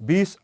20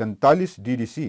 43 DDC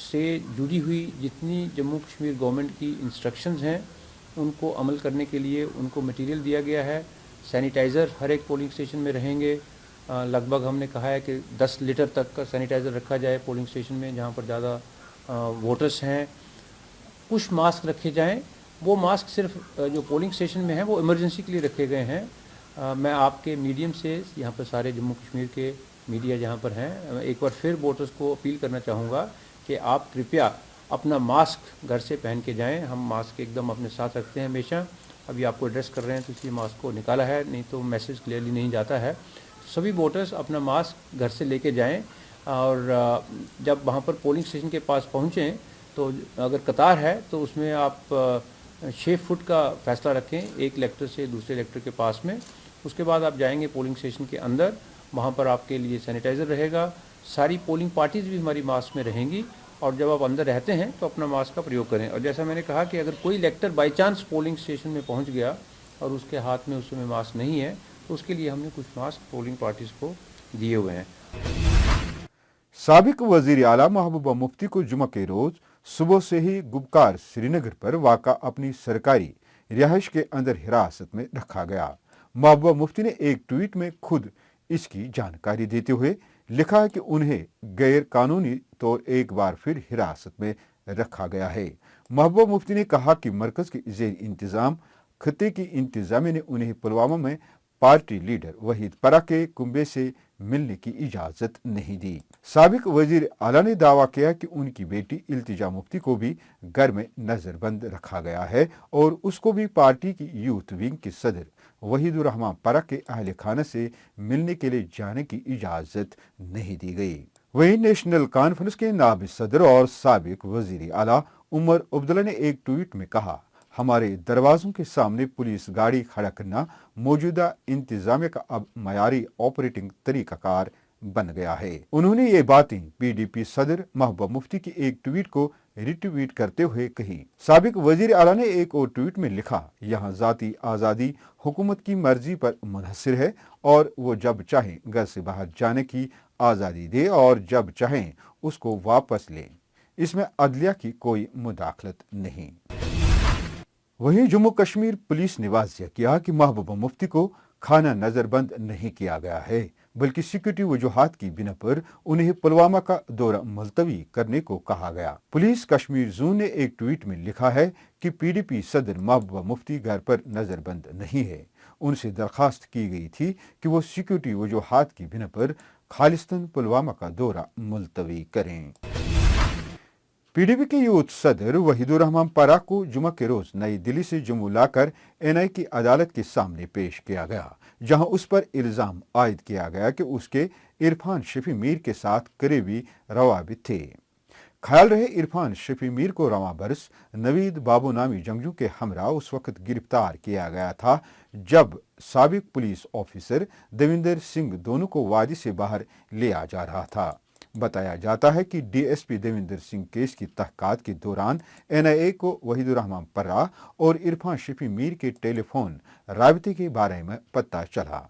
سے جڑی ہوئی جتنی جموں کشمیر گورنمنٹ کی انسٹرکشنز ہیں ان کو عمل کرنے کے لیے ان کو مٹیریل دیا گیا ہے. سینیٹائزر ہر ایک پولنگ اسٹیشن میں رہیں گے. لگ بھگ ہم نے کہا ہے کہ 10 لیٹر تک کا سینیٹائزر رکھا جائے پولنگ اسٹیشن میں جہاں پر زیادہ ووٹرس ہیں. کچھ ماسک رکھے جائیں. وہ ماسک صرف جو پولنگ اسٹیشن میں ہیں وہ ایمرجنسی کے لیے رکھے گئے ہیں. میں آپ کے میڈیم سے یہاں پر سارے جموں کشمیر کے میڈیا جہاں پر ہیں ایک بار پھر ووٹرس کو اپیل کرنا چاہوں گا کہ آپ کرپیا اپنا ماسک گھر سے پہن کے جائیں. ہم ماسک ایک دم اپنے ساتھ رکھتے ہیں ہمیشہ. ابھی آپ کو ایڈریس کر رہے ہیں تو اس لیے ماسک کو نکالا ہے, نہیں تو میسج کلیئرلی نہیں جاتا ہے. سبھی ووٹرس اپنا ماسک گھر سے لے کے جائیں اور جب وہاں پر پولنگ اسٹیشن کے پاس پہنچیں تو اگر قطار ہے تو اس میں آپ 6 فٹ کا فاصلہ رکھیں ایک الیکٹر سے دوسرے الیکٹر کے پاس میں. اس کے بعد آپ جائیں گے پولنگ اسٹیشن کے اندر, وہاں پر آپ کے لیے سینیٹائزر رہے گا. ساری پولنگ پارٹیز بھی ہماری ماسک میں رہیں گی اور جب آپ اندر رہتے ہیں تو اپنا ماسک کا پریوگ کریں. اور جیسا میں نے کہا کہ اگر کوئی الیکٹر بائی چانس پولنگ اسٹیشن میں پہنچ گیا اور اس کے ہاتھ میں اس سمے ماسک نہیں ہے تو اس کے لیے ہم نے کچھ ماسک پولنگ پارٹیز کو دیے ہوئے ہیں. سابق وزیر اعلیٰ محبوبہ مفتی کو جمعہ کے روز صبح سے ہی گبکار سری نگر پر واقع اپنی سرکاری رہائش کے اندر حراست میں رکھا گیا. محبوبہ مفتی نے ایک ٹویٹ میں خود اس کی جانکاری دیتے ہوئے لکھا کہ انہیں غیر قانونی طور ایک بار پھر حراست میں رکھا گیا ہے. محبوبہ مفتی نے کہا کہ مرکز کے زیر انتظام خطے کی انتظامیہ نے انہیں پلوامہ میں پارٹی لیڈر وحید پرہ کے کنبے سے ملنے کی اجازت نہیں دی. سابق وزیر اعلیٰ نے دعویٰ کیا کہ ان کی بیٹی التجا مفتی کو بھی گھر میں نظر بند رکھا گیا ہے اور اس کو بھی پارٹی کی یوتھ ونگ کے صدر وحید الرحمان پرہ کے اہل خانہ سے ملنے کے لیے جانے کی اجازت نہیں دی گئی. وہیں نیشنل کانفرنس کے نائب صدر اور سابق وزیر اعلیٰ عمر عبداللہ نے ایک ٹویٹ میں کہا, ہمارے دروازوں کے سامنے پولیس گاڑی کھڑا کرنا موجودہ انتظامیہ کا اب معیاری آپریٹنگ طریقہ کار بن گیا ہے. انہوں نے یہ باتیں پی ڈی پی صدر محبوبہ مفتی کی ایک ٹویٹ کو ری ٹویٹ کرتے ہوئے کہی. سابق وزیر اعلیٰ نے ایک اور ٹویٹ میں لکھا, یہاں ذاتی آزادی حکومت کی مرضی پر منحصر ہے اور وہ جب چاہیں گھر سے باہر جانے کی آزادی دے اور جب چاہیں اس کو واپس لیں. اس میں عدلیہ کی کوئی مداخلت نہیں. وہیں جموں کشمیر پولیس نے واضح کیا کہ محبوبہ مفتی کو خانہ نظر بند نہیں کیا گیا ہے بلکہ سیکورٹی وجوہات کی بنا پر انہیں پلوامہ کا دورہ ملتوی کرنے کو کہا گیا. پولیس کشمیر زون نے ایک ٹویٹ میں لکھا ہے کہ پی ڈی پی صدر محبوبہ مفتی گھر پر نظر بند نہیں ہے. ان سے درخواست کی گئی تھی کہ وہ سیکورٹی وجوہات کی بنا پر خالصتاً پلوامہ کا دورہ ملتوی کریں. پی ڈی پی کے یوتھ صدر وحید الرحمان پرہ کو جمعہ کے روز نئی دلی سے جموں لا کر این آئی کی عدالت کے سامنے پیش کیا گیا, جہاں اس پر الزام عائد کیا گیا کہ اس کے عرفان شفیع میر کے ساتھ قریبی روابط تھے. خیال رہے عرفان شفیع میر کو رواں برس نوید بابو نامی جنگجو کے ہمراہ اس وقت گرفتار کیا گیا تھا جب سابق پولیس آفیسر دیویندر سنگھ دونوں کو وادی سے باہر لیا جا رہا تھا. بتایا جاتا ہے کہ D S P Devinder Singh case کی تحقیقات کے دوران این آئی اے کو وحید الرحمان پرہ اور عرفان شفیع میر کے ٹیلی فون رابطے کے بارے میں پتہ چلا.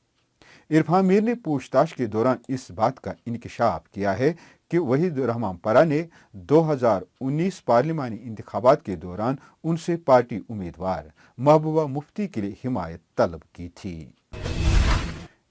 عرفان میر نے پوچھ تاچھ کے دوران اس بات کا انکشاف کیا ہے کہ وحید الرحمان پرہ نے 2019 پارلیمانی انتخابات کے دوران ان سے پارٹی امیدوار محبوبہ مفتی کے لیے حمایت طلب کی تھی.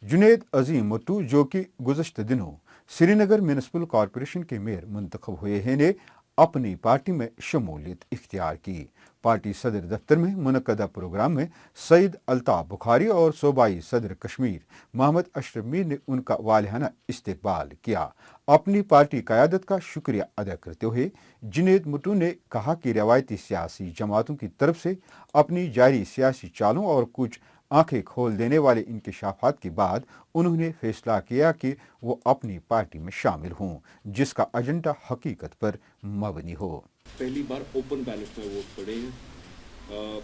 جنید عظیم متو جو کہ گزشتہ دنوں سری نگر میونسپل کارپوریشن کے میئر منتخب ہوئے ہیں نے اپنی پارٹی میں شمولیت اختیار کی. پارٹی صدر دفتر میں منعقدہ پروگرام میں سید الطاف بخاری اور صوبائی صدر کشمیر محمد اشرف میر نے ان کا والہانہ استقبال کیا. اپنی پارٹی قیادت کا شکریہ ادا کرتے ہوئے جنید مٹو نے کہا کہ روایتی سیاسی جماعتوں کی طرف سے اپنی جاری سیاسی چالوں اور کچھ آنکھیں کھول دینے والے انکشافات کے بعد انہوں نے فیصلہ کیا کہ وہ اپنی پارٹی میں شامل ہوں جس کا ایجنڈا حقیقت پر مبنی ہو. پہلی بار اوپن بیلٹ میں ووٹ پڑے ہیں.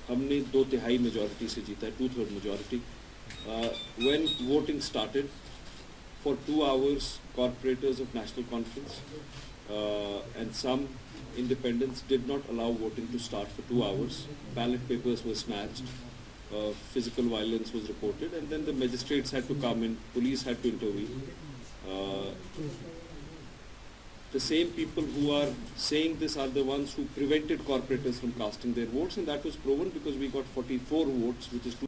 ہم نے 2/3 میجورٹی سے جیتا ہے, 2/3 majority. When voting started, for 2 hours, corporators of National Conference and some independents did not allow voting to start for 2 hours. Ballot papers were snatched. Physical violence was reported, and then the magistrates had to come in, police had to intervene. The same people who are saying this are the ones who prevented corporators from casting their votes, and that was proven because we got 44 votes, which is 2.